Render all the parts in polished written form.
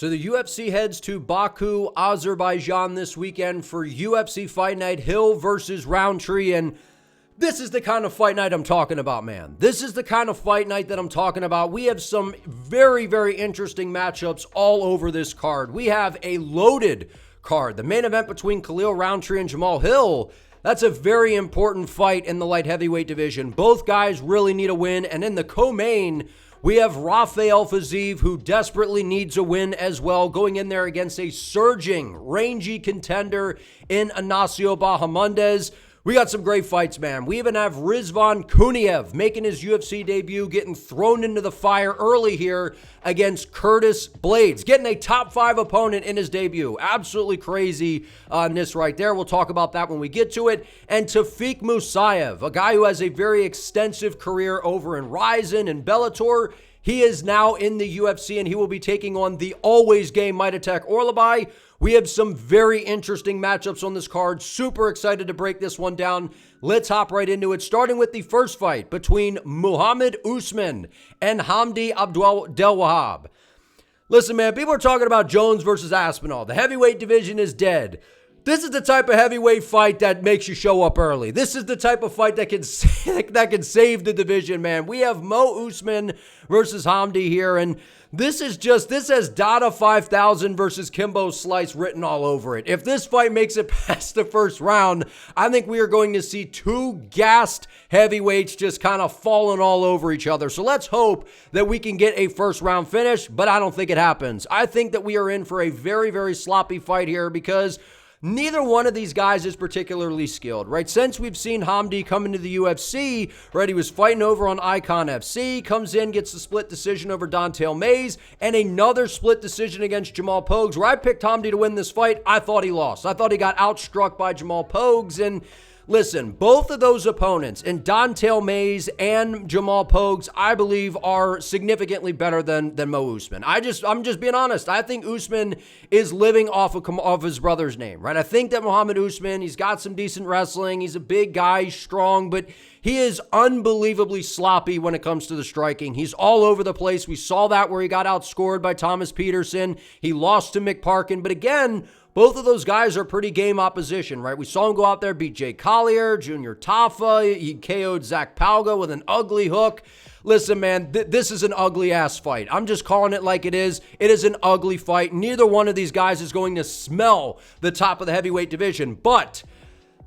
So the UFC heads to Baku, Azerbaijan this weekend for UFC Fight Night, Hill versus Rountree, and this is the kind of fight night I'm talking about, man. This is the kind of fight night that I'm talking about. We have some very, very interesting matchups all over this card. We have a loaded card. The main event between Khalil Rountree and Jamal Hill. That's a very important fight in the light heavyweight division. Both guys really need a win, and in the co-main, we have Rafael Fiziev, who desperately needs a win as well, going in there against a surging, rangy contender in Ignacio Bahamondes. We got some great fights, man. We even have Rizvan Kuniev making his UFC debut, getting thrown into the fire early here against Curtis Blaydes, getting a top 5 opponent in his debut. Absolutely crazy on this right there. We'll talk about that when we get to it. And Tafik Musayev, a guy who has a very extensive career over in Ryzen and Bellator. He is now in the UFC, and he will be taking on the always game Might Attack Orolbai. We have some very interesting matchups on this card. Super excited to break this one down. Let's hop right into it, starting with the first fight between Muhammad Usman and Hamdi Abdelwahab. Listen, man, people are talking about Jones versus Aspinall. The heavyweight division is dead. This is the type of heavyweight fight that makes you show up early. This is the type of fight that can save the division, man. We have Mo Usman versus Hamdi here, and this has Dada 5000 versus Kimbo Slice written all over it. If this fight makes it past the first round, I think we are going to see two gassed heavyweights just kind of falling all over each other. So let's hope that we can get a first round finish, but I don't think it happens. I think that we are in for a very, very sloppy fight here because neither one of these guys is particularly skilled, right? Since we've seen Hamdi come into the UFC, right, he was fighting over on Icon FC, comes in, gets the split decision over Don'Tale Mayes, and another split decision against Jamal Pogues, where I picked Hamdi to win this fight. I thought he lost. I thought he got outstruck by Jamal Pogues, and listen, both of those opponents, in Don'Tale Mayes and Jamal Pogues, I believe are significantly better than Mo Usman. I'm just being honest. I think Usman is living off of his brother's name, right? I think that Muhammad Usman, he's got some decent wrestling. He's a big guy, he's strong, but he is unbelievably sloppy when it comes to the striking. He's all over the place. We saw that where he got outscored by Thomas Peterson. He lost to Mick Parkin, but again, both of those guys are pretty game opposition, right? We saw him go out there, beat Jay Collier, Junior Tafa. He KO'd Zach Palga with an ugly hook. Listen, man, this is an ugly-ass fight. I'm just calling it like it is. It is an ugly fight. Neither one of these guys is going to smell the top of the heavyweight division, but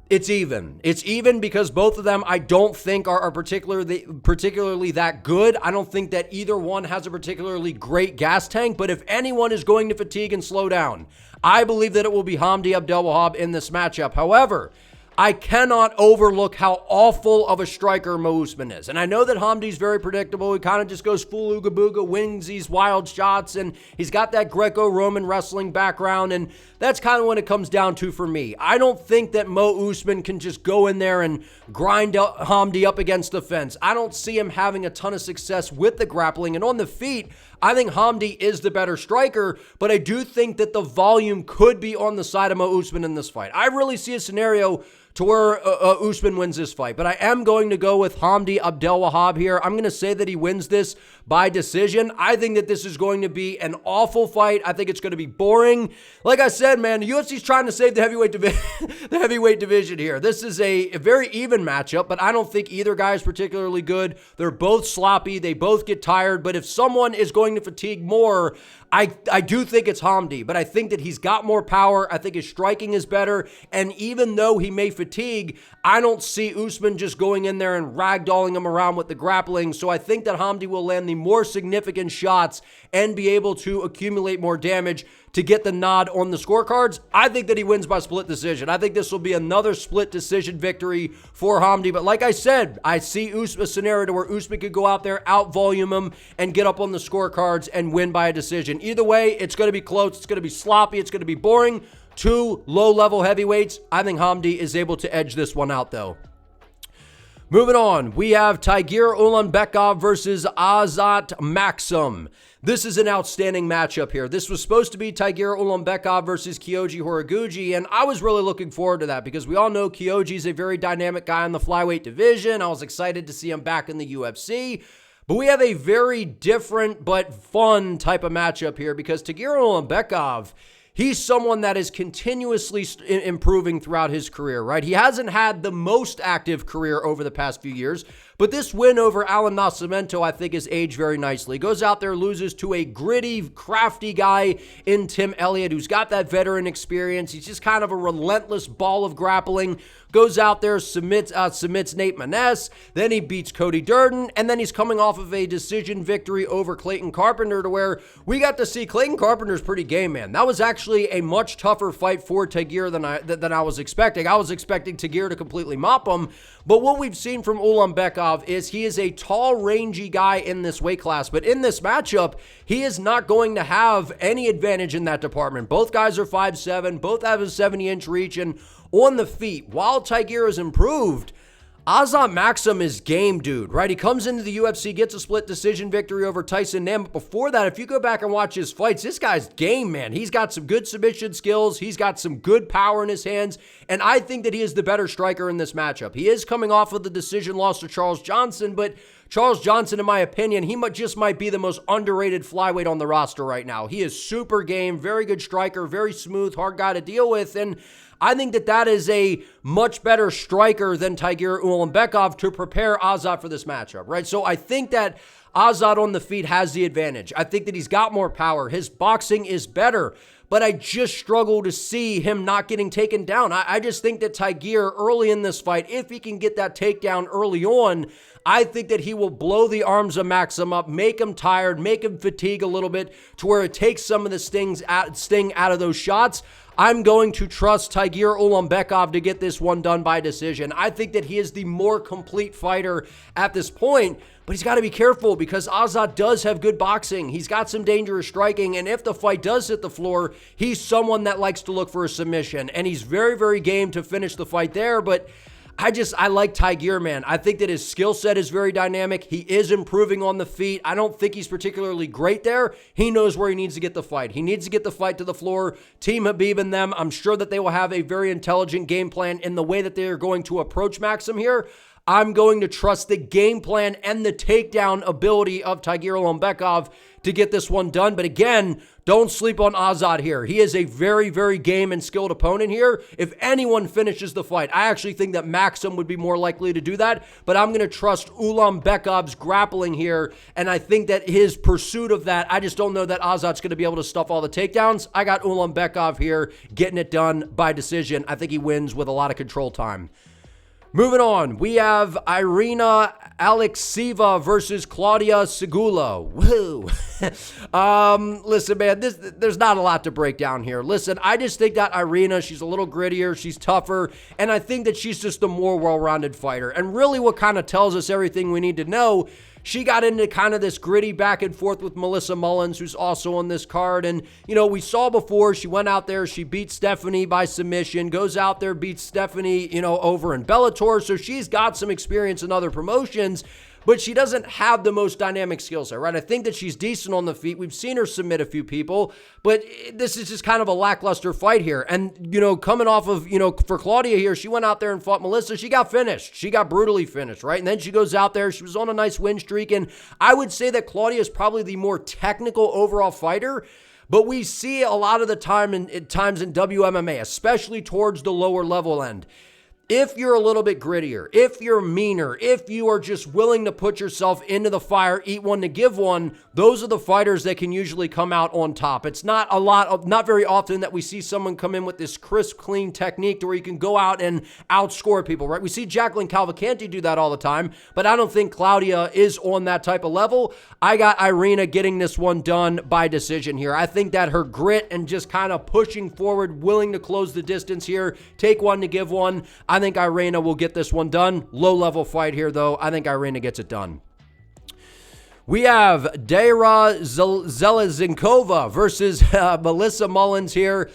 it's even. It's even because both of them I don't think are particularly that good. I don't think that either one has a particularly great gas tank, but if anyone is going to fatigue and slow down, I believe that it will be Hamdi Abdelwahab in this matchup. However, I cannot overlook how awful of a striker Mo Usman is. And I know that Hamdi's very predictable. He kind of just goes full ooga booga, wins these wild shots, and he's got that Greco-Roman wrestling background, and that's kind of what it comes down to for me. I don't think that Mo Usman can just go in there and grind Hamdi up against the fence. I don't see him having a ton of success with the grappling, and on the feet, I think Hamdi is the better striker, but I do think that the volume could be on the side of Mo Usman in this fight. I really see a scenario to where Usman wins this fight, but I am going to go with Hamdi Abdelwahab here. I'm going to say that he wins this by decision. I think that this is going to be an awful fight. I think it's going to be boring. Like I said, man, the UFC's trying to save the heavyweight division here. This is a very even matchup, but I don't think either guy is particularly good. They're both sloppy. They both get tired, but if someone is going to fatigue more, I do think it's Hamdi, but I think that he's got more power. I think his striking is better, and even though he may fatigue, I don't see Usman just going in there and ragdolling him around with the grappling, so I think that Hamdi will land the more significant shots and be able to accumulate more damage to get the nod on the scorecards. I think that he wins by split decision. I think this will be another split decision victory for Hamdi. But like I said, I see a scenario to where Usman could go out there, out-volume him, and get up on the scorecards and win by a decision. Either way, it's going to be close. It's going to be sloppy. It's going to be boring. Two low-level heavyweights. I think Hamdi is able to edge this one out, though. Moving on, we have Tigir Ulanbekov versus Azat Maksum. This is an outstanding matchup here. This was supposed to be Tigir Ulanbekov versus Kyoji Horiguchi, and I was really looking forward to that because we all know Kyoji is a very dynamic guy in the flyweight division. I was excited to see him back in the UFC. But we have a very different but fun type of matchup here because Tagir Ulanbekov, he's someone that is continuously improving throughout his career, right? He hasn't had the most active career over the past few years, but this win over Alan Nascimento, I think, has aged very nicely. Goes out there, loses to a gritty, crafty guy in Tim Elliott, who's got that veteran experience. He's just kind of a relentless ball of grappling. Goes out there, submits Nate Maness, then he beats Cody Durden, and then he's coming off of a decision victory over Clayton Carpenter, to where we got to see Clayton Carpenter's pretty game, man. That was actually a much tougher fight for Tagir than I was expecting. I was expecting Tagir to completely mop him, but what we've seen from Ulanbekov is he is a tall, rangy guy in this weight class, but in this matchup, he is not going to have any advantage in that department. Both guys are 5'7", both have a 70-inch reach, and on the feet, while Tagir has improved, Azat Maksum is game, dude, right? He comes into the UFC, gets a split decision victory over Tyson Nam. But before that, if you go back and watch his fights, this guy's game, man. He's got some good submission skills. He's got some good power in his hands. And I think that he is the better striker in this matchup. He is coming off of the decision loss to Charles Johnson, but Charles Johnson, in my opinion, he just might be the most underrated flyweight on the roster right now. He is super game, very good striker, very smooth, hard guy to deal with. And I think that is a much better striker than Tagir Ulanbekov to prepare Azat for this matchup, right? So I think that Azat on the feet has the advantage. I think that he's got more power. His boxing is better, but I just struggle to see him not getting taken down. I just think that Tagir early in this fight, if he can get that takedown early on, I think that he will blow the arms of Maksum up, make him tired, make him fatigue a little bit to where it takes some of the sting out of those shots. I'm going to trust Tagir Ulanbekov to get this one done by decision. I think that he is the more complete fighter at this point, but he's got to be careful because Azat does have good boxing. He's got some dangerous striking, and if the fight does hit the floor, he's someone that likes to look for a submission, and he's very, very game to finish the fight there, but I like Tagir, man. I think that his skill set is very dynamic. He is improving on the feet. I don't think he's particularly great there. He knows where he needs to get the fight. He needs to get the fight to the floor. Team Habib and them, I'm sure that they will have a very intelligent game plan in the way that they are going to approach Maksum here. I'm going to trust the game plan and the takedown ability of Tagir Ulanbekov to get this one done. But again, don't sleep on Azat here. He is a very, very game and skilled opponent here. If anyone finishes the fight, I actually think that Maksum would be more likely to do that. But I'm going to trust Ulanbekov's grappling here. And I think that his pursuit of that, I just don't know that Azat's going to be able to stuff all the takedowns. I got Ulanbekov here getting it done by decision. I think he wins with a lot of control time. Moving on, we have Irina Alekseeva versus Claudia Sygula. Woo! Listen, man, there's not a lot to break down here. Listen, I just think that Irina, she's a little grittier, she's tougher, and I think that she's just a more well-rounded fighter. And really what kind of tells us everything we need to know, she got into kind of this gritty back and forth with Melissa Mullins, who's also on this card. And, you know, we saw before she went out there, she beat Stephanie by submission, goes out there, beats Stephanie, over in Bellator. So she's got some experience in other promotions, but she doesn't have the most dynamic skill set, right? I think that she's decent on the feet. We've seen her submit a few people, but this is just kind of a lackluster fight here. And, coming off of, for Claudia here, she went out there and fought Melissa. She got finished. She got brutally finished, right? And then she goes out there. She was on a nice win streak. And I would say that Claudia is probably the more technical overall fighter. But we see a lot of the times in WMMA, especially towards the lower level end, if you're a little bit grittier, if you're meaner, if you are just willing to put yourself into the fire, eat one to give one, those are the fighters that can usually come out on top. It's not very often that we see someone come in with this crisp, clean technique to where you can go out and outscore people, right? We see Jacqueline Cavalcanti do that all the time, but I don't think Claudia is on that type of level. I got Irina getting this one done by decision here. I think that her grit and just kind of pushing forward, willing to close the distance here, take one to give one, I think Irina will get this one done. Low-level fight here, though. I think Irina gets it done. We have Zheleznyakova versus Melissa Mullins here.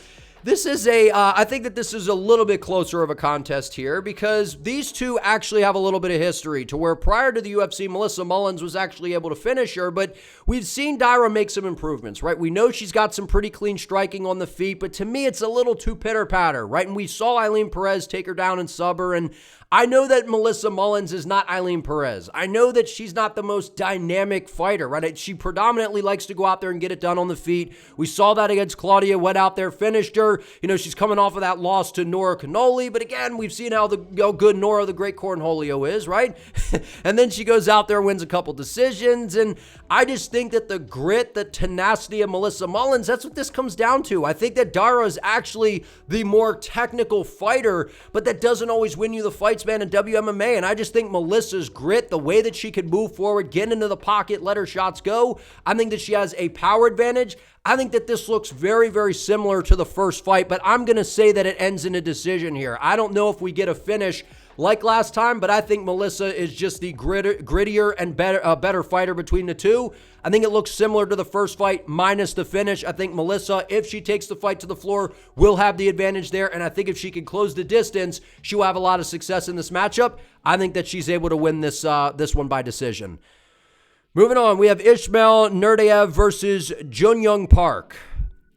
This is I think that this is a little bit closer of a contest here because these two actually have a little bit of history to where prior to the UFC, Melissa Mullins was actually able to finish her, but we've seen Daira make some improvements, right? We know she's got some pretty clean striking on the feet, but to me, it's a little too pitter-patter, right? And we saw Eileen Perez take her down and sub her, and I know that Melissa Mullins is not Eileen Perez. I know that she's not the most dynamic fighter, right? She predominantly likes to go out there and get it done on the feet. We saw that against Claudia, went out there, finished her. You know, she's coming off of that loss to Nora Cannoli, but again, we've seen how good Nora, the great cornholio, is, right? And then she goes out there, wins a couple decisions, and I just think that the grit, the tenacity of Melissa Mullins, that's what this comes down to. I think that Daira is actually the more technical fighter, but that doesn't always win you the fights, man, in WMMA, and I just think Melissa's grit, the way that she can move forward, get into the pocket, let her shots go, I think that she has a power advantage. I think that this looks very, very similar to the first fight, but I'm going to say that it ends in a decision here. I don't know if we get a finish like last time, but I think Melissa is just the grittier and better fighter between the two. I think it looks similar to the first fight minus the finish. I think Melissa, if she takes the fight to the floor, will have the advantage there, and I think if she can close the distance, she will have a lot of success in this matchup. I think that she's able to win this one by decision. Moving on, we have Ismail Naurdiev versus Jung Park.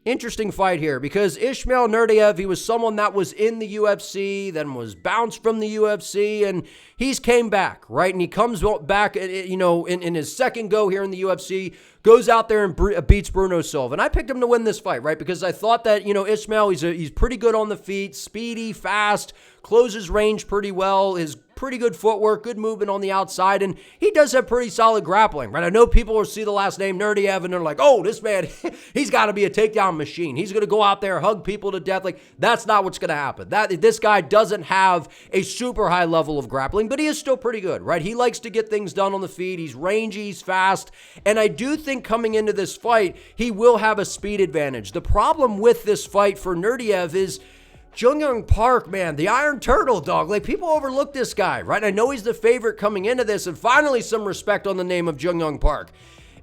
Interesting fight here because Ismail Naurdiev, he was someone that was in the UFC, then was bounced from the UFC, and he's came back, right? And he comes back, you know, in his second go here in the UFC, goes out there and beats Bruno Silva. And I picked him to win this fight, right? Because I thought that, you know, Ismail, he's pretty good on the feet, speedy, fast, closes range pretty well, his pretty good footwork, good movement on the outside, and he does have pretty solid grappling, right? I know people will see the last name Naurdiev and they're like, oh, this man, he's got to be a takedown machine. He's going to go out there, hug people to death. Like, that's not what's going to happen. This guy doesn't have a super high level of grappling, but he is still pretty good, right? He likes to get things done on the feet. He's rangy, he's fast, and I do think coming into this fight, he will have a speed advantage. The problem with this fight for Naurdiev is Jung Park, man, the Iron Turtle, dog. Like, people overlook this guy, right? I know he's the favorite coming into this, and finally some respect on the name of Jung Park.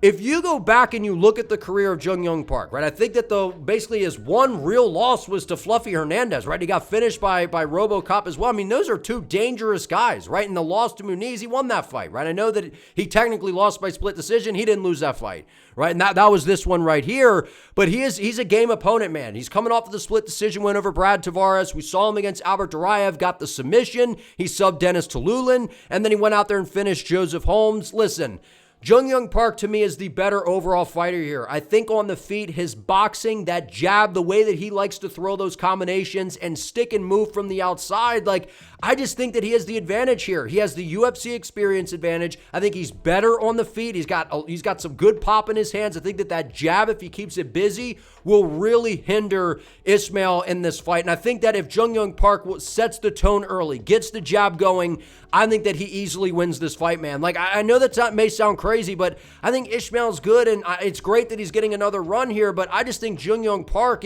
If you go back and you look at the career of Jung Park, right, I think that basically his one real loss was to Fluffy Hernandez, right? He got finished by RoboCop as well. I mean, those are two dangerous guys, right? And the loss to Muniz, he won that fight, right? I know that he technically lost by split decision. He didn't lose that fight, right? And that was this one right here. But he's a game opponent, man. He's coming off of the split decision win over Brad Tavares. We saw him against Albert Duraev, got the submission. He subbed Dennis Tululin, and then he went out there and finished Joseph Holmes. Listen, Jung Park, to me, is the better overall fighter here. I think on the feet, his boxing, that jab, the way that he likes to throw those combinations and stick and move from the outside, like, I just think that he has the advantage here. He has the UFC experience advantage. I think he's better on the feet. He's got some good pop in his hands. I think that jab, if he keeps it busy, will really hinder Ismail in this fight. And I think that if Jung Park sets the tone early, gets the jab going, I think that he easily wins this fight, man. Like, I know that may sound crazy, but I think Ismail's good, and it's great that he's getting another run here, but I just think Jung Park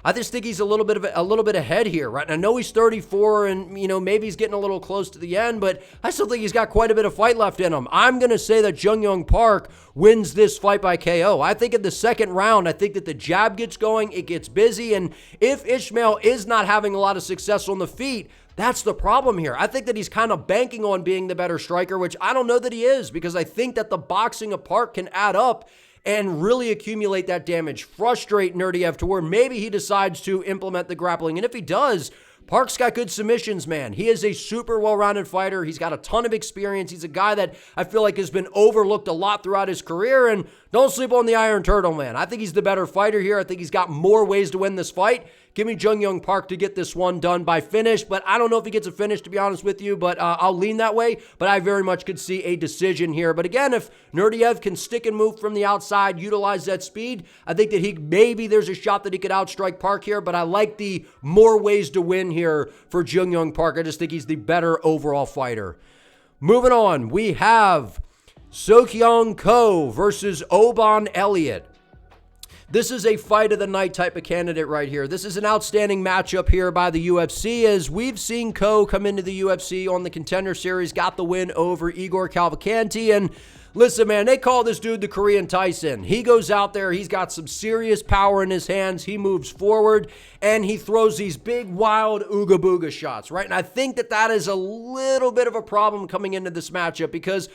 I just think he's a little bit ahead here, right? And I know he's 34, and, you know, maybe he's getting a little close to the end, but I still think he's got quite a bit of fight left in him. I'm going to say that Jung Park wins this fight by KO. I think in the second round, I think that the jab gets going, it gets busy, and if Ismail is not having a lot of success on the feet, that's the problem here. I think that he's kind of banking on being the better striker, which I don't know that he is, because I think that the boxing of Park can add up and really accumulate that damage, frustrate Naurdiev to where maybe he decides to implement the grappling. And if he does, Park's got good submissions, man. He is a super well-rounded fighter. He's got a ton of experience. He's a guy that I feel like has been overlooked a lot throughout his career, and don't sleep on the Iron Turtle, man. I think he's the better fighter here. I think he's got more ways to win this fight. Give me Jung Park to get this one done by finish, but I don't know if he gets a finish, to be honest with you, but I'll lean that way, but I very much could see a decision here. But again, if Naurdiev can stick and move from the outside, utilize that speed, I think that maybe there's a shot that he could outstrike Park here, but I like the more ways to win here for Jung Park. I just think he's the better overall fighter. Moving on, we have Seokyeong Ko versus Oban Elliott. this is a fight of the night type of candidate right here. This is an outstanding matchup here by the UFC, as we've seen Ko come into the UFC on the Contender Series, got the win over Igor Cavalcanti, and listen, man, they call this dude the Korean Tyson. He goes out there, he's got some serious power in his hands, he moves forward, and he throws these big, wild, ooga-booga shots, right? And I think that that is a little bit of a problem coming into this matchup, because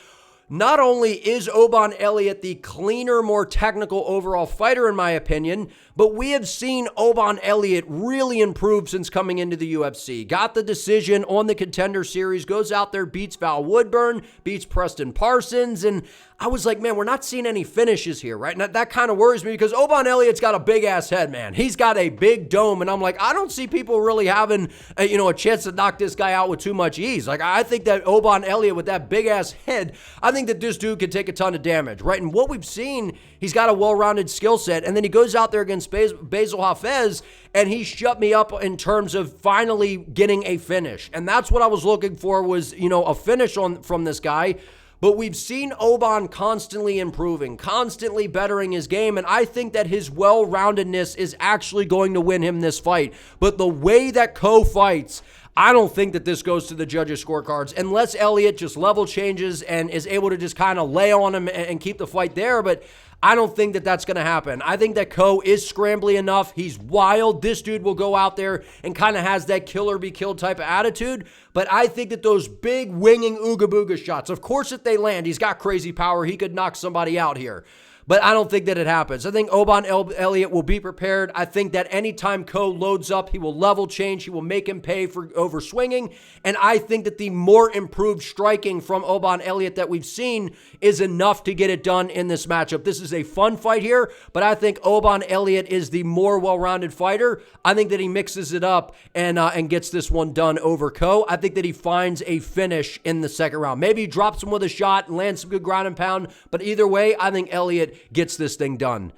not only is Oban Elliott the cleaner, more technical overall fighter, in my opinion, but we have seen Oban Elliott really improve since coming into the UFC. Got the decision on the Contender Series, goes out there, beats Val Woodburn, beats Preston Parsons, and I was like, man, we're not seeing any finishes here, right? And that kind of worries me, because Oban Elliott's got a big-ass head, man. He's got a big dome, and I'm like, I don't see people really having, a chance to knock this guy out with too much ease. Like, I think that Oban Elliott with that big-ass head, I think that this dude could take a ton of damage, right? And what we've seen, he's got a well-rounded skill set, and then he goes out there against Basil Hafez, and he shut me up in terms of finally getting a finish. And that's what I was looking for, was, a finish from this guy. But we've seen Oban constantly improving, constantly bettering his game, and I think that his well-roundedness is actually going to win him this fight. But the way that Ko fights, I don't think that this goes to the judges' scorecards, unless Elliott just level changes and is able to just kind of lay on him and keep the fight there. But I don't think that that's going to happen. I think that Ko is scrambly enough. He's wild. This dude will go out there and kind of has that kill or be killed type of attitude. But I think that those big winging ooga-booga shots, of course, if they land, he's got crazy power. He could knock somebody out here. But I don't think that it happens. I think Oban Elliott will be prepared. I think that anytime Ko loads up, he will level change. He will make him pay for overswinging. And I think that the more improved striking from Oban Elliott that we've seen is enough to get it done in this matchup. This is a fun fight here, but I think Oban Elliott is the more well-rounded fighter. I think that he mixes it up and gets this one done over Ko. I think that he finds a finish in the second round. Maybe he drops him with a shot and lands some good ground and pound, but either way, I think Elliott gets this thing done.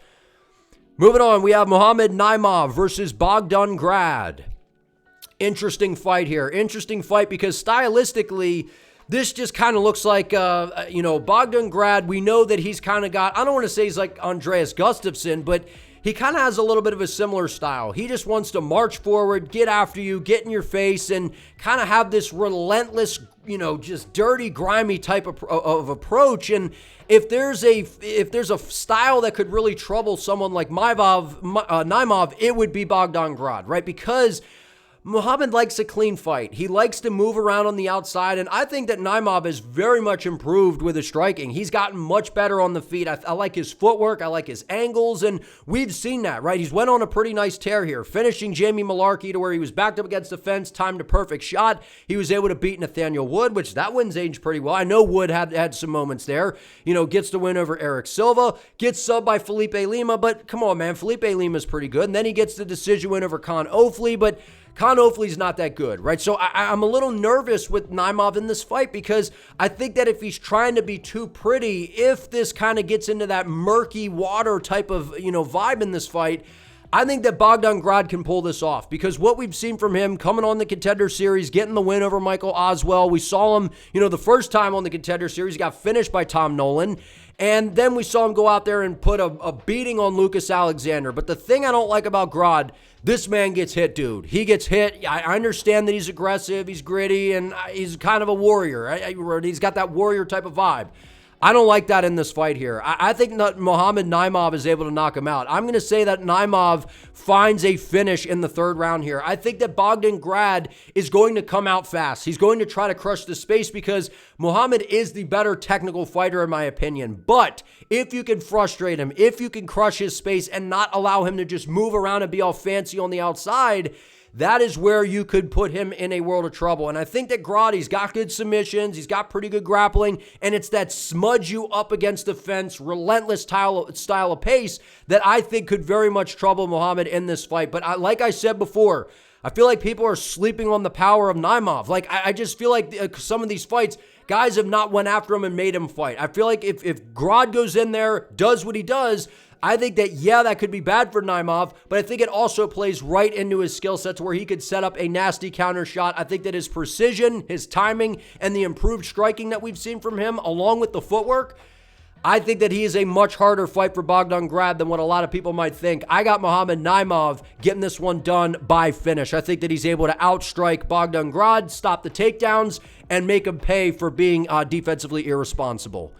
Moving on, we have Muhammad Naimov versus Bogdan Grad. Interesting fight here. Interesting fight because stylistically, this just kind of looks like, Bogdan Grad, we know that he's kind of got, I don't want to say he's like Andreas Gustafsson, but he kind of has a little bit of a similar style. He just wants to march forward, get after you, get in your face, and kind of have this relentless, just dirty, grimy type of approach. And if there's a style that could really trouble someone like Naimov, it would be Bogdan Grad, right? Because Muhammad likes a clean fight. He likes to move around on the outside, and I think that Naimov is very much improved with his striking. He's gotten much better on the feet. I like his footwork. I like his angles, and we've seen that, right? He's went on a pretty nice tear here, finishing Jamie Malarkey to where he was backed up against the fence, timed a perfect shot. He was able to beat Nathaniel Wood, which that win's aged pretty well. I know Wood had some moments there. Gets the win over Eric Silva, gets subbed by Felipe Lima, but come on, man, Felipe Lima's pretty good. And then he gets the decision win over Con Ofley, but Con Ofley's not that good, right? So I'm a little nervous with Naimov in this fight because I think that if he's trying to be too pretty, if this kind of gets into that murky water type of, vibe in this fight, I think that Bogdan Grad can pull this off because what we've seen from him coming on the Contender Series, getting the win over Michael Oswell, we saw him, the first time on the Contender Series, he got finished by Tom Nolan. And then we saw him go out there and put a beating on Lucas Alexander. But the thing I don't like about Grad, this man gets hit, dude. He gets hit. I understand that he's aggressive, he's gritty, and he's kind of a warrior. He's got that warrior type of vibe. I don't like that in this fight here. I think that Muhammad Naimov is able to knock him out. I'm going to say that Naimov finds a finish in the third round here. I think that Bogdan Grad is going to come out fast. He's going to try to crush the space because Muhammad is the better technical fighter in my opinion. But if you can frustrate him, if you can crush his space and not allow him to just move around and be all fancy on the outside, that is where you could put him in a world of trouble. And I think that Grad, he's got good submissions, he's got pretty good grappling, and it's that smudge you up against the fence, relentless style of pace that I think could very much trouble Muhammad in this fight. But like I said before, I feel like people are sleeping on the power of Naimov. Like, I just feel like some of these fights, guys have not went after him and made him fight. I feel like if Grad goes in there, does what he does, I think that, that could be bad for Naimov, but I think it also plays right into his skill sets where he could set up a nasty counter shot. I think that his precision, his timing, and the improved striking that we've seen from him, along with the footwork, I think that he is a much harder fight for Bogdan Grad than what a lot of people might think. I got Muhammad Naimov getting this one done by finish. I think that he's able to outstrike Bogdan Grad, stop the takedowns, and make him pay for being defensively irresponsible.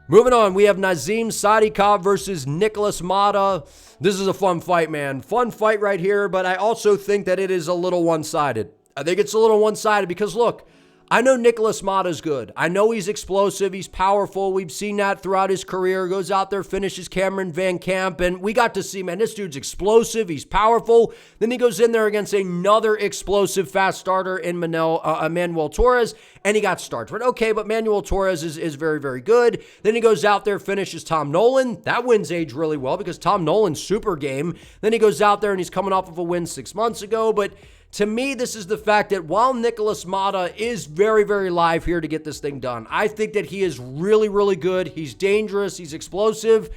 Moving on, we have Nazim Sadykhov versus Nicholas Motta. This is a fun fight, man. Fun fight right here, but I also think that it is a little one-sided. I think it's a little one-sided because, look, I know Nicholas Motta's good. I know he's explosive. He's powerful. We've seen that throughout his career. Goes out there, finishes Cameron Van Camp, and we got to see, man, this dude's explosive. He's powerful. Then he goes in there against another explosive fast starter in Manuel Torres, and he got starched. But okay, but Manuel Torres is very, very good. Then he goes out there, finishes Tom Nolan. That wins age really well because Tom Nolan's super game. Then he goes out there, and he's coming off of a win 6 months ago, but to me, this is the fact that while Nicholas Motta is very, very live here to get this thing done, I think that he is really, really good. He's dangerous. He's explosive.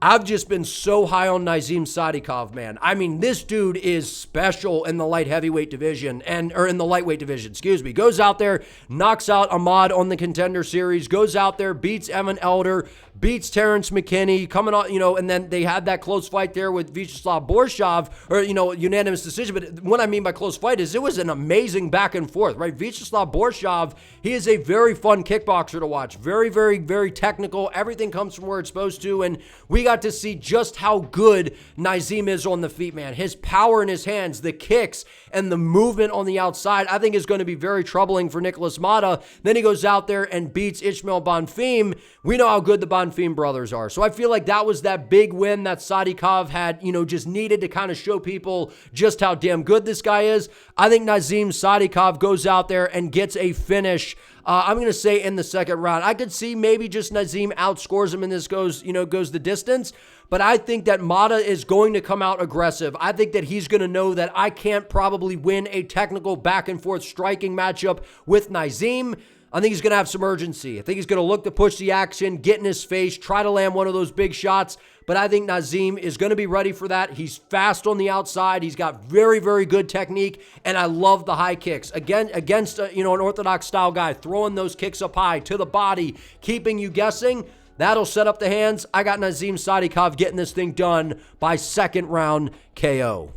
I've just been so high on Nazim Sadykhov, man. I mean, this dude is special in the light heavyweight division, or in the lightweight division, excuse me. Goes out there, knocks out Ahmad on the Contender Series, goes out there, beats Evan Elder, beats Terrence McKinney, coming on, and then they had that close fight there with Vyacheslav Borshov, or, unanimous decision. But what I mean by close fight is it was an amazing back and forth, right? Vyacheslav Borshov, he is a very fun kickboxer to watch. Very, very, very technical. Everything comes from where it's supposed to, and we got to see just how good Nazim is on the feet, man. His power in his hands, the kicks, and the movement on the outside, I think is going to be very troubling for Nicholas Motta. Then he goes out there and beats Ismail Bonfim. We know how good the Bonfim brothers are. So I feel like that was that big win that Sadykhov had, just needed to kind of show people just how damn good this guy is. I think Nazim Sadykhov goes out there and gets a finish. I'm going to say in the second round. I could see maybe just Nazim outscores him and this goes the distance. But I think that Motta is going to come out aggressive. I think that he's going to know that I can't probably win a technical back and forth striking matchup with Nazim. I think he's going to have some urgency. I think he's going to look to push the action, get in his face, try to land one of those big shots. But I think Nazim is going to be ready for that. He's fast on the outside. He's got very, very good technique. And I love the high kicks. Again, against an orthodox style guy, throwing those kicks up high to the body, keeping you guessing. That'll set up the hands. I got Nazim Sadykhov getting this thing done by second round KO.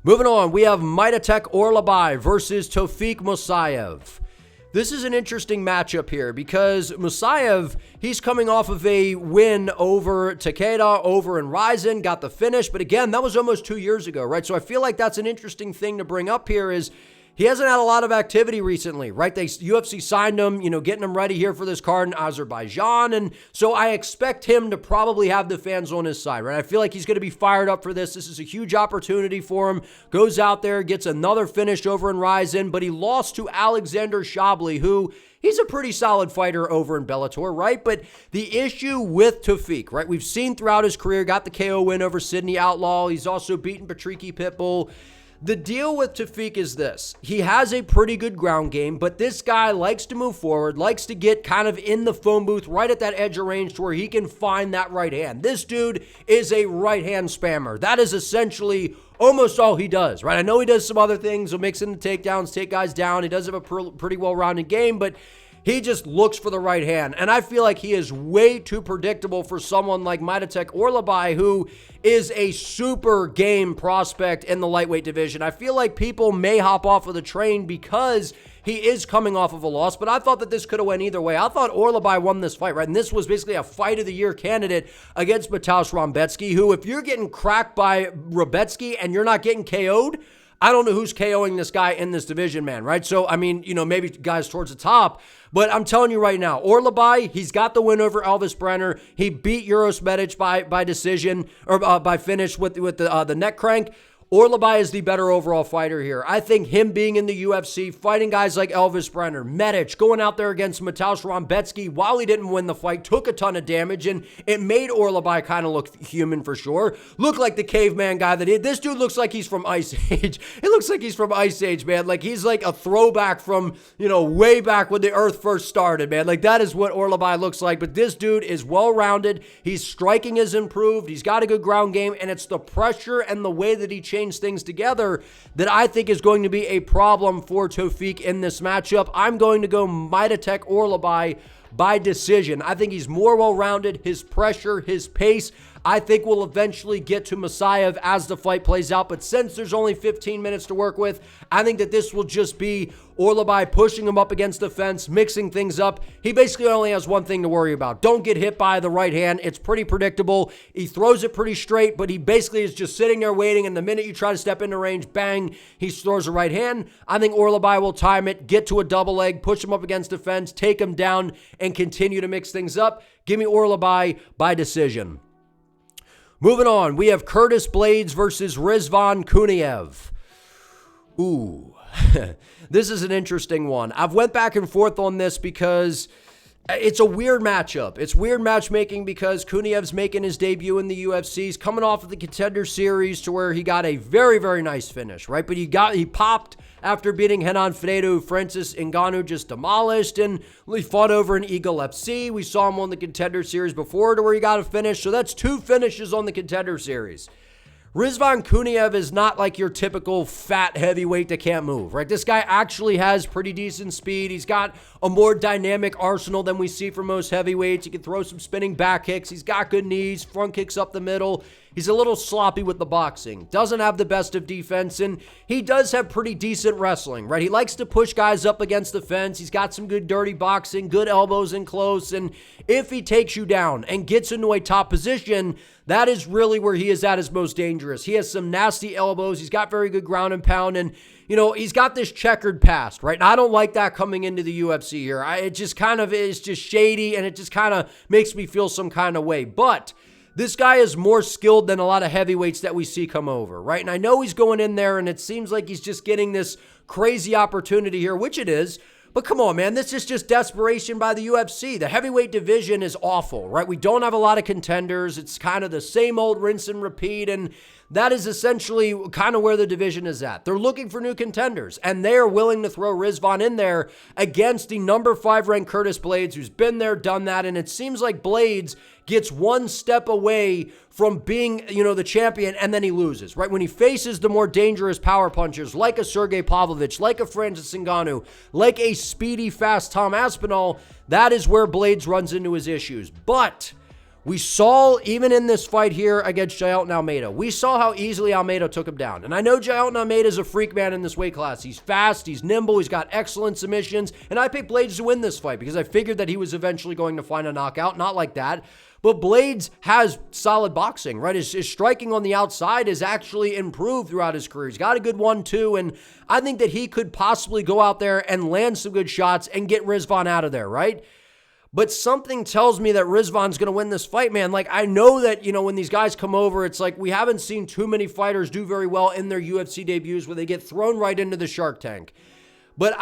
Moving on, we have Maidatek Orolbai versus Tofiq Musayev. This is an interesting matchup here because Musayev, he's coming off of a win over Takeda, over in Ryzen, got the finish. But again, that was almost 2 years ago, right? So I feel like that's an interesting thing to bring up here is he hasn't had a lot of activity recently, right? UFC signed him, getting him ready here for this card in Azerbaijan. And so I expect him to probably have the fans on his side, right? I feel like he's going to be fired up for this. This is a huge opportunity for him. Goes out there, gets another finish over in Ryzen, but he lost to Alexander Shabli, who he's a pretty solid fighter over in Bellator, right? But the issue with Tofiq, right? We've seen throughout his career, got the KO win over Sydney Outlaw. He's also beaten Patricky Pitbull. The deal with Tofiq is this. He has a pretty good ground game, but this guy likes to move forward, likes to get kind of in the phone booth right at that edge of range to where he can find that right hand. This dude is a right hand spammer. That is essentially almost all he does, right? I know he does some other things. He'll mix in the takedowns, take guys down. He does have a pretty well-rounded game, but he just looks for the right hand. And I feel like he is way too predictable for someone like Maidatek Orolbai, who is a super game prospect in the lightweight division. I feel like people may hop off of the train because he is coming off of a loss, but I thought that this could have went either way. I thought Orolbai won this fight, right? And this was basically a fight of the year candidate against Mateusz Rebecki, who if you're getting cracked by Rebecki and you're not getting KO'd, I don't know who's KOing this guy in this division, man, right? So, I mean, maybe guys towards the top, but I'm telling you right now, Orolbai, he's got the win over Elvis Brenner. He beat Uros Medic by decision, or by finish with the neck crank. Orolbai is the better overall fighter here. I think him being in the UFC, fighting guys like Elvis Brenner, Medic, going out there against Mateusz Rebecki while he didn't win the fight, took a ton of damage, and it made Orolbai kind of look human for sure. Look like the caveman guy that he, this dude looks like he's from Ice Age. It looks like he's from Ice Age, man. Like he's like a throwback from, way back when the earth first started, man. Like that is what Orolbai looks like. But this dude is well-rounded. His striking is improved. He's got a good ground game, and it's the pressure and the way that he changes things together that I think is going to be a problem for Tofiq in this matchup. I'm going to go Maidatek Orolbai by decision. I think he's more well-rounded. His pressure, his pace, I think we'll eventually get to Musayev as the fight plays out. But since there's only 15 minutes to work with, I think that this will just be Orolbai pushing him up against the fence, mixing things up. He basically only has one thing to worry about. Don't get hit by the right hand. It's pretty predictable. He throws it pretty straight, but he basically is just sitting there waiting. And the minute you try to step into range, bang, he throws a right hand. I think Orolbai will time it, get to a double leg, push him up against the fence, take him down, and continue to mix things up. Give me Orolbai by decision. Moving on, we have Curtis Blaydes versus Rizvan Kuniev. Ooh, this is an interesting one. I've went back and forth on this because it's a weird matchup. It's weird matchmaking because Kuniev's making his debut in the UFC. He's coming off of the Contender Series to where he got a very, very nice finish, right? But he popped after beating Renan Freddo. Francis Ngannou just demolished, and he fought over an Eagle FC. We saw him on the Contender Series before to where he got a finish. So that's 2 finishes on the Contender Series. Rizvan Kuniev is not like your typical fat heavyweight that can't move, right? This guy actually has pretty decent speed. He's got a more dynamic arsenal than we see from most heavyweights. He can throw some spinning back kicks. He's got good knees, front kicks up the middle. He's a little sloppy with the boxing. Doesn't have the best of defense, and he does have pretty decent wrestling, right? He likes to push guys up against the fence. He's got some good dirty boxing, good elbows in close, and if he takes you down and gets into a top position, that is really where he is at his most dangerous. He has some nasty elbows. He's got very good ground and pound, and he's got this checkered past, right? And I don't like that coming into the UFC here. It just kind of is just shady, and it just kind of makes me feel some kind of way. But this guy is more skilled than a lot of heavyweights that we see come over, right? And I know he's going in there, and it seems like he's just getting this crazy opportunity here, which it is. But come on, man, this is just desperation by the UFC. The heavyweight division is awful, right? We don't have a lot of contenders. It's kind of the same old rinse and repeat, and that is essentially kind of where the division is at. They're looking for new contenders, and they are willing to throw Rizvan in there against the number 5 ranked Curtis Blaydes, who's been there, done that, and it seems like Blaydes gets one step away from being, the champion, and then he loses, right? When he faces the more dangerous power punchers, like a Sergey Pavlovich, like a Francis Ngannou, like a speedy, fast Tom Aspinall, that is where Blaydes runs into his issues. But we saw, even in this fight here against Jailton Almeida, we saw how easily Almeida took him down. And I know Jailton Almeida is a freak man in this weight class. He's fast, he's nimble, he's got excellent submissions, and I picked Blaydes to win this fight because I figured that he was eventually going to find a knockout. Not like that. But Blaydes has solid boxing, right? His striking on the outside has actually improved throughout his career. He's got a good 1-2, and I think that he could possibly go out there and land some good shots and get Rizvan out of there, right? But something tells me that Rizvan's going to win this fight, man. Like, I know that, when these guys come over, it's like we haven't seen too many fighters do very well in their UFC debuts where they get thrown right into the shark tank. But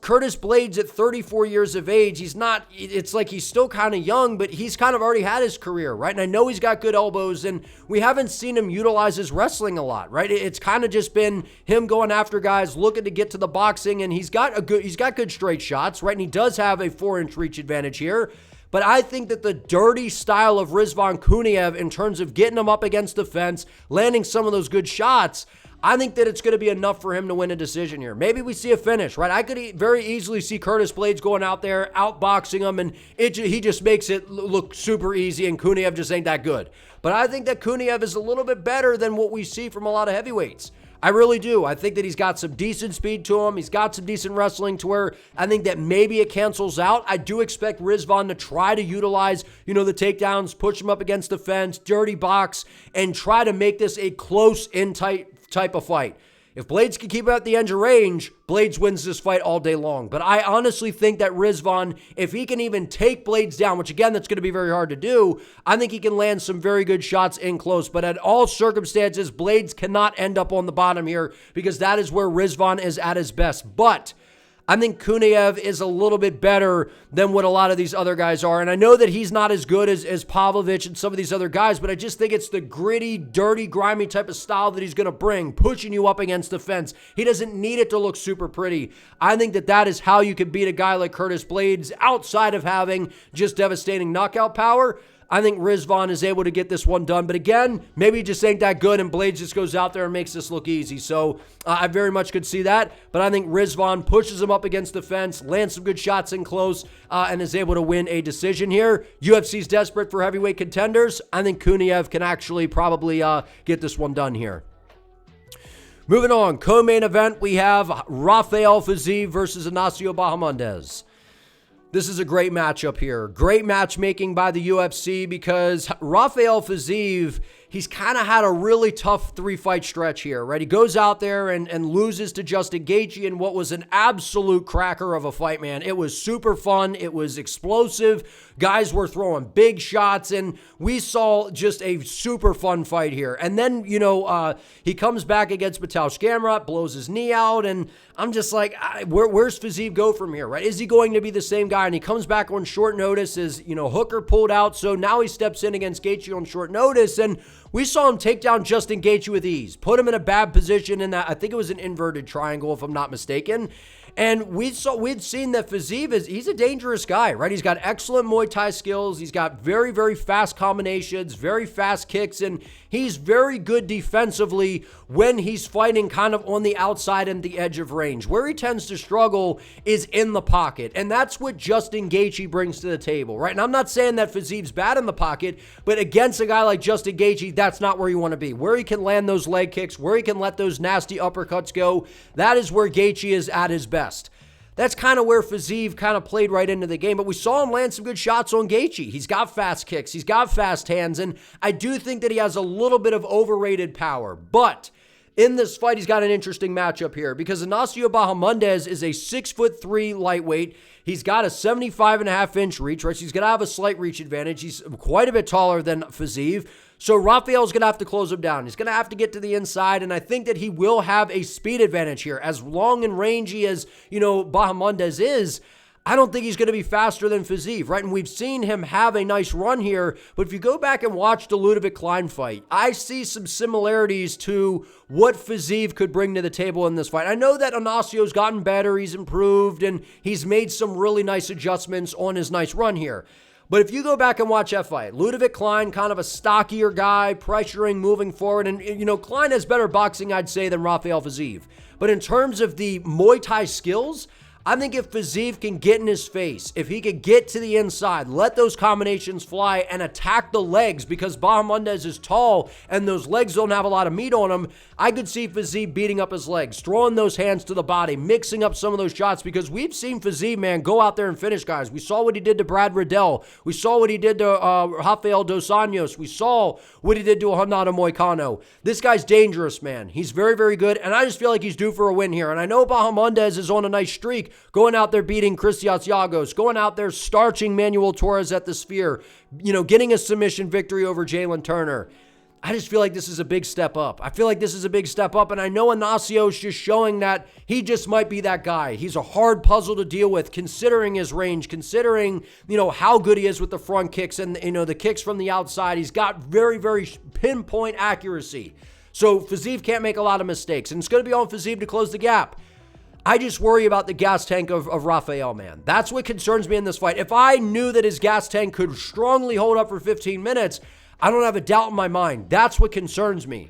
Curtis Blaydes at 34 years of age, it's like he's still kind of young, but he's kind of already had his career, right? And I know he's got good elbows, and we haven't seen him utilize his wrestling a lot, right? It's kind of just been him going after guys, looking to get to the boxing, and he's got good straight shots, right? And he does have a 4-inch reach advantage here. But I think that the dirty style of Rizvan Kuniev in terms of getting him up against the fence, landing some of those good shots, I think that it's going to be enough for him to win a decision here. Maybe we see a finish, right? I could very easily see Curtis Blaydes going out there, outboxing him, and he just makes it look super easy, and Kuniev just ain't that good. But I think that Kuniev is a little bit better than what we see from a lot of heavyweights. I really do. I think that he's got some decent speed to him. He's got some decent wrestling to where I think that maybe it cancels out. I do expect Rizvan to try to utilize, the takedowns, push him up against the fence, dirty box, and try to make this a close in type of fight. If Blaydes can keep him at the edge of range, Blaydes wins this fight all day long. But I honestly think that Rizvan, if he can even take Blaydes down, which again, that's going to be very hard to do, I think he can land some very good shots in close. But at all circumstances, Blaydes cannot end up on the bottom here because that is where Rizvan is at his best. But I think Kuniev is a little bit better than what a lot of these other guys are. And I know that he's not as good as Pavlovich and some of these other guys, but I just think it's the gritty, dirty, grimy type of style that he's going to bring, pushing you up against the fence. He doesn't need it to look super pretty. I think that is how you can beat a guy like Curtis Blaydes outside of having just devastating knockout power. I think Rizvan is able to get this one done. But again, maybe he just ain't that good, and Blaydes just goes out there and makes this look easy. So I very much could see that. But I think Rizvan pushes him up against the fence, lands some good shots in close, and is able to win a decision here. UFC's desperate for heavyweight contenders. I think Kuniev can actually probably get this one done here. Moving on, co-main event, we have Rafael Fiziev versus Ignacio Bahamondes. This is a great matchup here. Great matchmaking by the UFC because Rafael Fiziev, he's kind of had a really tough 3-fight stretch here, right? He goes out there and loses to Justin Gaethje in what was an absolute cracker of a fight, man. It was super fun. It was explosive. Guys were throwing big shots, and we saw just a super fun fight here. And then, he comes back against Mateusz Gamrot, blows his knee out, and I'm just like, where's Fiziev go from here, right? Is he going to be the same guy? And he comes back on short notice as, Hooker pulled out, so now he steps in against Gaethje on short notice, and we saw him take down Justin Gaethje with ease, put him in a bad position in that, I think it was an inverted triangle, if I'm not mistaken. And we'd seen that Fiziev he's a dangerous guy, right? He's got excellent Muay Thai skills. He's got very, very fast combinations, very fast kicks, and he's very good defensively when he's fighting kind of on the outside and the edge of range. Where he tends to struggle is in the pocket, and that's what Justin Gaethje brings to the table, right? And I'm not saying that Fiziev's bad in the pocket, but against a guy like Justin Gaethje, that's not where you want to be. Where he can land those leg kicks, where he can let those nasty uppercuts go, that is where Gaethje is at his best. That's kind of where Fiziev kind of played right into the game, but we saw him land some good shots on Gaethje. He's got fast kicks, he's got fast hands, and I do think that he has a little bit of overrated power. But in this fight, he's got an interesting matchup here because Ignacio Bahamondes is a 6'3" lightweight. He's got a 75.5-inch reach, right? So he's going to have a slight reach advantage. He's quite a bit taller than Fiziev. So Rafael's going to have to close him down. He's going to have to get to the inside, and I think that he will have a speed advantage here. As long and rangy as, Bahamondes is, I don't think he's going to be faster than Fiziev, right? And we've seen him have a nice run here, but if you go back and watch the Ludovic-Klein fight, I see some similarities to what Fiziev could bring to the table in this fight. I know that Ignacio's gotten better, he's improved, and he's made some really nice adjustments on his nice run here. But if you go back and watch that fight, Ludovic-Klein, kind of a stockier guy, pressuring, moving forward. And, Klein has better boxing, I'd say, than Rafael Fiziev. But in terms of the Muay Thai skills, I think if Fiziev can get in his face, if he could get to the inside, let those combinations fly and attack the legs because Bahamondes is tall and those legs don't have a lot of meat on them, I could see Fiziev beating up his legs, throwing those hands to the body, mixing up some of those shots because we've seen Fiziev, man, go out there and finish guys. We saw what he did to Brad Riddell. We saw what he did to Rafael Dos Anjos. We saw what he did to Renato Moicano. This guy's dangerous, man. He's very, very good, and I just feel like he's due for a win here. And I know Bahamondes is on a nice streak, going out there beating Christian Giagos, going out there starching Manuel Torres at the Sphere, getting a submission victory over Jalen Turner. I just feel like this is a big step up. And I know Ignacio's just showing that he just might be that guy. He's a hard puzzle to deal with, considering his range, considering, how good he is with the front kicks and, the kicks from the outside. He's got very, very pinpoint accuracy. So Fiziev can't make a lot of mistakes, and it's going to be on Fiziev to close the gap. I just worry about the gas tank of Rafael, man. That's what concerns me in this fight. If I knew that his gas tank could strongly hold up for 15 minutes, I don't have a doubt in my mind. That's what concerns me.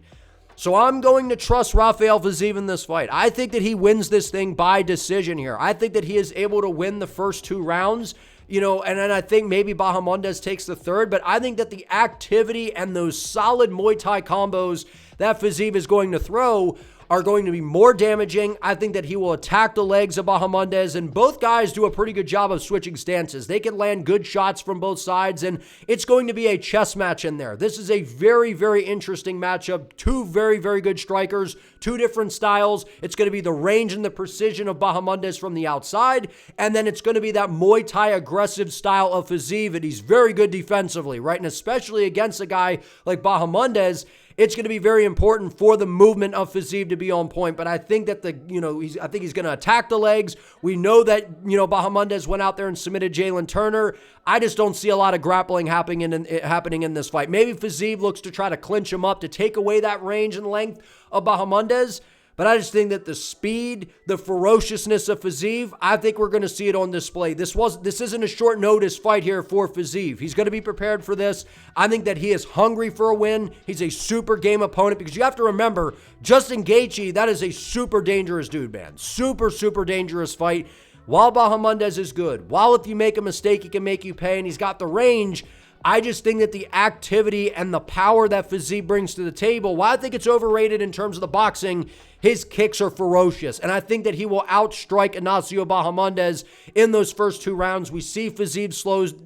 So I'm going to trust Rafael Fiziev in this fight. I think that he wins this thing by decision here. I think that he is able to win the first 2 rounds, and then I think maybe Bahamondes takes the third, but I think that the activity and those solid Muay Thai combos that Fiziev is going to throw are going to be more damaging. I think that he will attack the legs of Bahamondes, and both guys do a pretty good job of switching stances. They can land good shots from both sides, and it's going to be a chess match in there. This is a very, very interesting matchup. 2 very, very good strikers, 2 different styles. It's going to be the range and the precision of Bahamondes from the outside, and then it's going to be that Muay Thai aggressive style of Fiziev, and he's very good defensively, right? And especially against a guy like Bahamondes, it's going to be very important for the movement of Fiziev to be on point. But I think that I think he's going to attack the legs. We know that, Bahamondes went out there and submitted Jalen Turner. I just don't see a lot of grappling happening in this fight. Maybe Fiziev looks to try to clinch him up to take away that range and length of Bahamondes. But I just think that the speed, the ferociousness of Fiziev, I think we're going to see it on display. This isn't a short notice fight here for Fiziev. He's going to be prepared for this. I think that he is hungry for a win. He's a super game opponent because you have to remember, Justin Gaethje, that is a super dangerous dude, man. Super, super dangerous fight. While Bahamondes is good, while if you make a mistake, he can make you pay, and he's got the range, I just think that the activity and the power that Fiziev brings to the table, while I think it's overrated in terms of the boxing, his kicks are ferocious. And I think that he will outstrike Ignacio Bahamondes in those first 2 rounds. We see Fiziev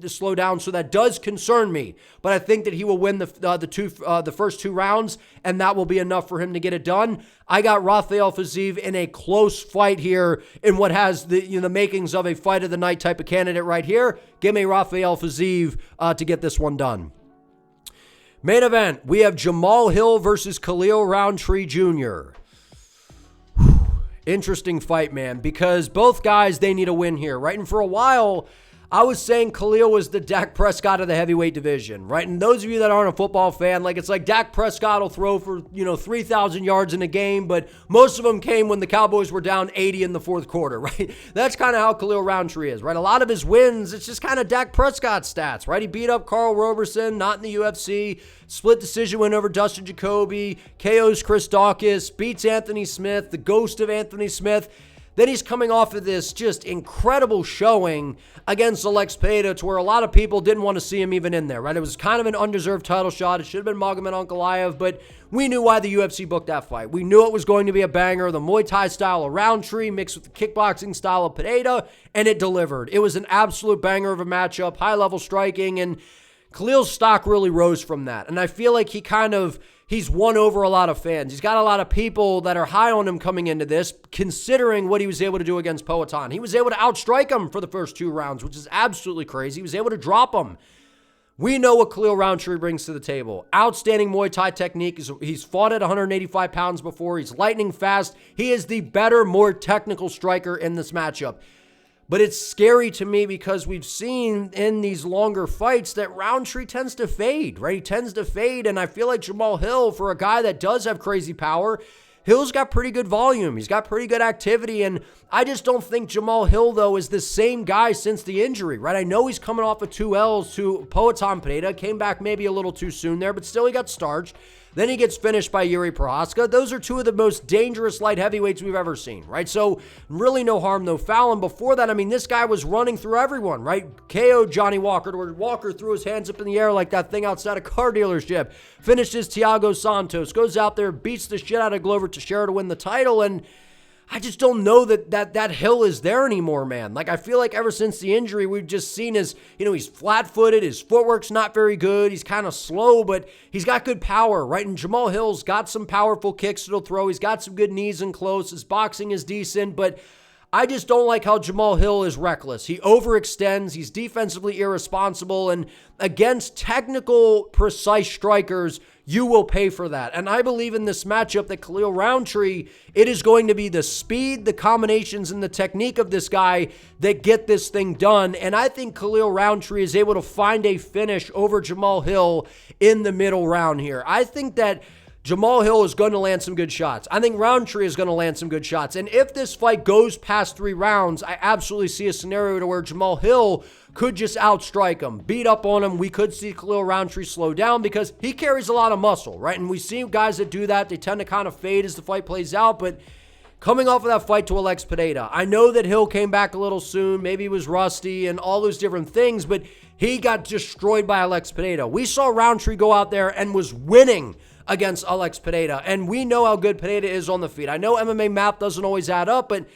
slow down, so that does concern me. But I think that he will win the first 2 rounds, and that will be enough for him to get it done. I got Rafael Fiziev in a close fight here in what has the makings of a fight of the night type of candidate right here. Give me Rafael Fiziev to get this one done. Main event, we have Jamahal Hill versus Khalil Rountree Jr. Interesting fight, man, because both guys, they need a win here, right? And for a while, I was saying Khalil was the Dak Prescott of the heavyweight division, right? And those of you that aren't a football fan, it's like Dak Prescott will throw for, 3,000 yards in a game, but most of them came when the Cowboys were down 80 in the fourth quarter, right? That's kind of how Khalil Rountree is, right? A lot of his wins, it's just kind of Dak Prescott stats, right? He beat up Carl Roberson, not in the UFC, split decision win over Dustin Jacoby, KOs Chris Dawkins, beats Anthony Smith, the ghost of Anthony Smith. Then he's coming off of this just incredible showing against Alekseeva Pineda to where a lot of people didn't want to see him even in there, right? It was kind of an undeserved title shot. It should have been Magomed Ankalaev, but we knew why the UFC booked that fight. We knew it was going to be a banger, the Muay Thai style of Rountree mixed with the kickboxing style of Pineda, and it delivered. It was an absolute banger of a matchup, high-level striking, and Khalil's stock really rose from that. And I feel like he's won over a lot of fans. He's got a lot of people that are high on him coming into this, considering what he was able to do against Poatan. He was able to outstrike him for the first 2 rounds, which is absolutely crazy. He was able to drop him. We know what Khalil Rountree brings to the table. Outstanding Muay Thai technique. He's fought at 185 pounds before. He's lightning fast. He is the better, more technical striker in this matchup. But it's scary to me because we've seen in these longer fights that Rountree tends to fade, right? He tends to fade, and I feel like Jamahal Hill, for a guy that does have crazy power, Hill's got pretty good volume. He's got pretty good activity, and I just don't think Jamahal Hill, though, is the same guy since the injury, right? I know he's coming off of 2 L's to Poatan Pineda, came back maybe a little too soon there, but still he got starched. Then he gets finished by Yuri Prohaska. Those are 2 of the most dangerous light heavyweights we've ever seen, right? So really no harm, no foul. And before that, this guy was running through everyone, right? KO'd Johnny Walker, where Walker threw his hands up in the air like that thing outside a car dealership. Finishes Thiago Santos, goes out there, beats the shit out of Glover Teixeira to win the title, and I just don't know that Hill is there anymore, man. I feel like ever since the injury, we've just seen he's flat-footed, his footwork's not very good, he's kind of slow, but he's got good power, right? And Jamahal Hill's got some powerful kicks that'll throw, he's got some good knees and close, his boxing is decent, but I just don't like how Jamahal Hill is reckless. He overextends, he's defensively irresponsible, and against technical, precise strikers, you will pay for that. And I believe in this matchup that Khalil Rountree, it is going to be the speed, the combinations, and the technique of this guy that get this thing done. And I think Khalil Rountree is able to find a finish over Jamahal Hill in the middle round here. I think that Jamahal Hill is going to land some good shots. I think Rountree is going to land some good shots. And if this fight goes past 3 rounds, I absolutely see a scenario to where Jamahal Hill could just outstrike him, beat up on him. We could see Khalil Rountree slow down because he carries a lot of muscle, right? And we see guys that do that, they tend to kind of fade as the fight plays out. But coming off of that fight to Alekseeva Pineda, I know that Hill came back a little soon. Maybe he was rusty and all those different things, but he got destroyed by Alekseeva Pineda. We saw Rountree go out there and was winning against Alekseeva Pineda, and we know how good Pineda is on the feet. I know MMA math doesn't always add up, but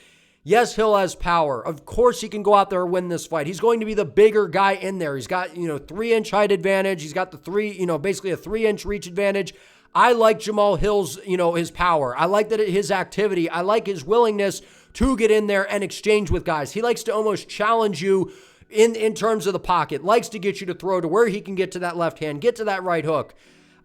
yes, Hill has power. Of course he can go out there and win this fight. He's going to be the bigger guy in there. He's got, 3-inch height advantage. He's got the basically a 3-inch reach advantage. I like Jamahal Hill's, his power. I like that his activity. I like his willingness to get in there and exchange with guys. He likes to almost challenge you in terms of the pocket, likes to get you to throw to where he can get to that left hand, get to that right hook.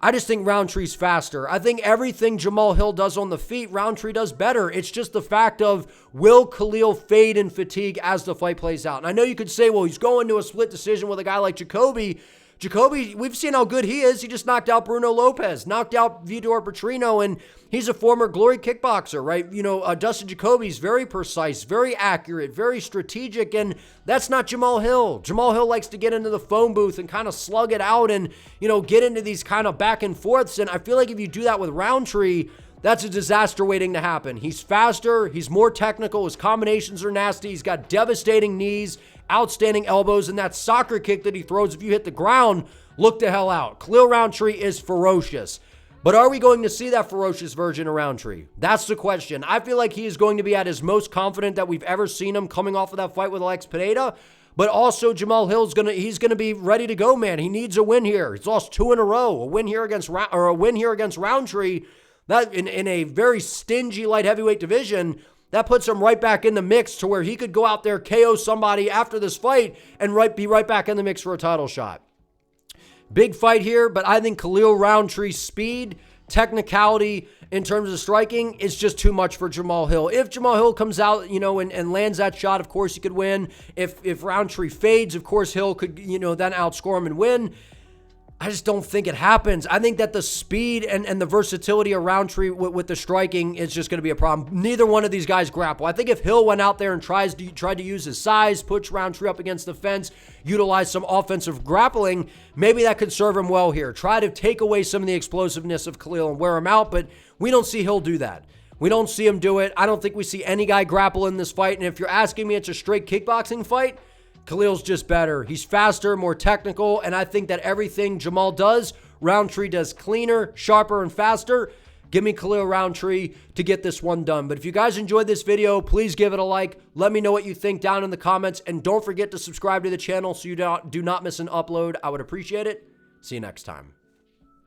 I just think Rountree's faster. I think everything Jamahal Hill does on the feet, Rountree does better. It's just the fact of, will Khalil fade and fatigue as the fight plays out? And I know you could say, well, he's going to a split decision with a guy like Jacoby, Jacoby, we've seen how good he is. He just knocked out Bruno Lopez, knocked out Vitor Petrino, and he's a former glory kickboxer, right? You know, Dustin Jacoby's very precise, very accurate, very strategic, and that's not Jamal Hill. Jamal Hill likes to get into the phone booth and kind of slug it out and, you know, get into these kind of back and forths, and I feel like if you do that with Rountree, that's a disaster waiting to happen. He's faster, he's more technical, his combinations are nasty, he's got devastating knees, outstanding elbows, and that soccer kick that he throws if you hit the ground, look the hell out. Khalil Rountree is ferocious. But are we going to see that ferocious version of Rountree? That's the question. I feel like he is going to be at his most confident that we've ever seen him coming off of that fight with Alex Pineda. But also Jamal Hill's he's gonna be ready to go, man. He needs a win here. He's lost 2 in a row. A win here against Rountree. That in a very stingy light heavyweight division, that puts him right back in the mix to where he could go out there, KO somebody after this fight, and be right back in the mix for a title shot. Big fight here, but I think Khalil Rountree's speed, technicality in terms of striking is just too much for Jamal Hill. If Jamal Hill comes out, you know, and lands that shot, of course he could win. If Rountree fades, of course Hill could, you know, then outscore him and win. I just don't think it happens. I think that the speed and the versatility of Rountree with the striking is just going to be a problem. Neither one of these guys grapple. I think if Hill went out there and tried to use his size, push Rountree up against the fence, utilize some offensive grappling, maybe that could serve him well here. Try to take away some of the explosiveness of Khalil and wear him out, but we don't see Hill do that. We don't see him do it. I don't think we see any guy grapple in this fight, and if you're asking me, it's a straight kickboxing fight. Khalil's just better. He's faster, more technical, and I think that everything Jamal does, Rountree does cleaner, sharper, and faster. Give me Khalil Rountree to get this one done. But if you guys enjoyed this video, please give it a like. Let me know what you think down in the comments, and don't forget to subscribe to the channel so you do not miss an upload. I would appreciate it. See you next time.